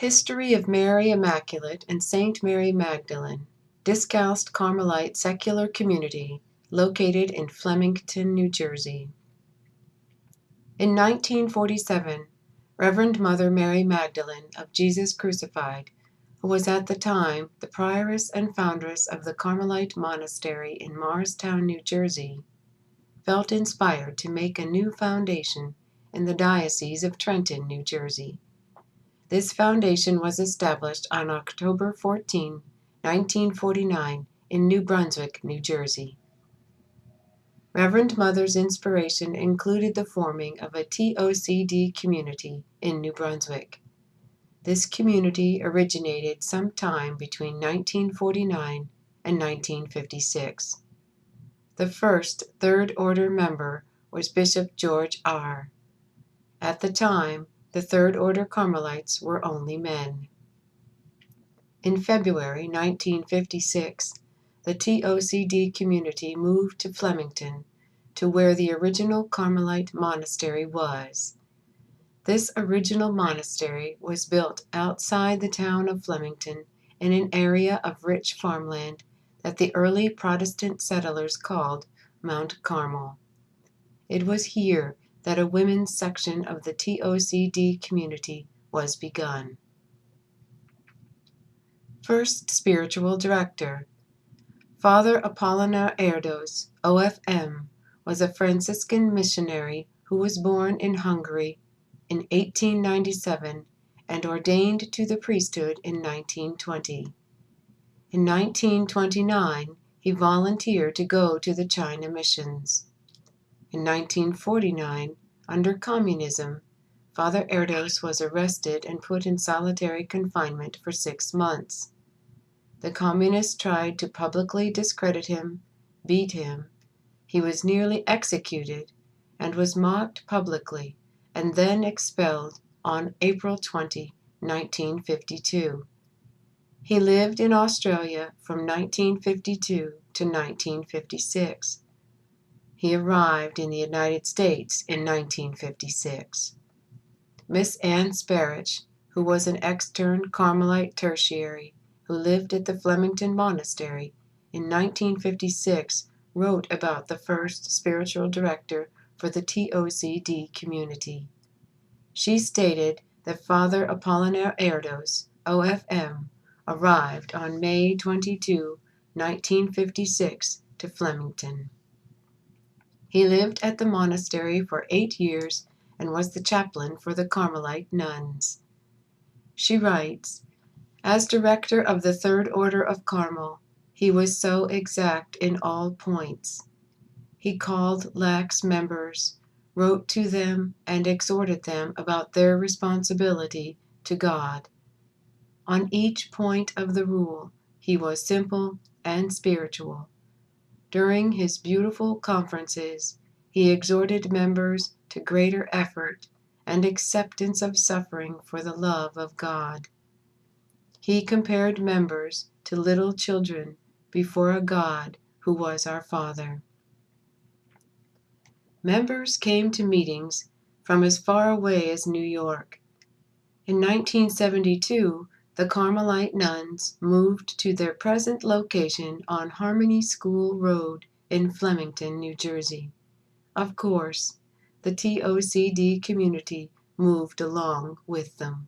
History of Mary Immaculate and Saint Mary Magdalene, Discalced Carmelite Secular Community, located in Flemington, New Jersey. In 1947, Reverend Mother Mary Magdalene of Jesus Crucified, who was at the time the prioress and foundress of the Carmelite Monastery in Morristown, New Jersey, felt inspired to make a new foundation in the Diocese of Trenton, New Jersey. This foundation was established on October 14, 1949, in New Brunswick, New Jersey. Reverend Mother's inspiration included the forming of a TOCD community in New Brunswick. This community originated sometime between 1949 and 1956. The first Third Order member was Bishop George R. At the time, the Third Order Carmelites were only men. In February 1956, the TOCD community moved to Flemington, to where the original Carmelite Monastery was. This original monastery was built outside the town of Flemington in an area of rich farmland that the early Protestant settlers called Mount Carmel. It was here that a women's section of the TOCD community was begun. First Spiritual Director. Father Apollinaire Erdos, OFM, was a Franciscan missionary who was born in Hungary in 1897 and ordained to the priesthood in 1920. In 1929, he volunteered to go to the China missions. In 1949, under communism, Father Erdos was arrested and put in solitary confinement for 6 months. The communists tried to publicly discredit him, beat him. He was nearly executed and was mocked publicly and then expelled on April 20, 1952. He lived in Australia from 1952 to 1956. He arrived in the United States in 1956. Miss Anne Sparich, who was an extern Carmelite tertiary who lived at the Flemington Monastery in 1956, wrote about the first spiritual director for the TOCD community. She stated that Father Apollinaire Erdos, OFM, arrived on May 22, 1956, to Flemington. He lived at the monastery for 8 years and was the chaplain for the Carmelite nuns. She writes, "As director of the Third Order of Carmel, he was so exact in all points. He called lax members, wrote to them, and exhorted them about their responsibility to God. On each point of the rule, he was simple and spiritual. During his beautiful conferences, he exhorted members to greater effort and acceptance of suffering for the love of God. He compared members to little children before a God who was our Father." Members came to meetings from as far away as New York. In 1972, the Carmelite nuns moved to their present location on Harmony School Road in Flemington, New Jersey. Of course, the TOCD community moved along with them.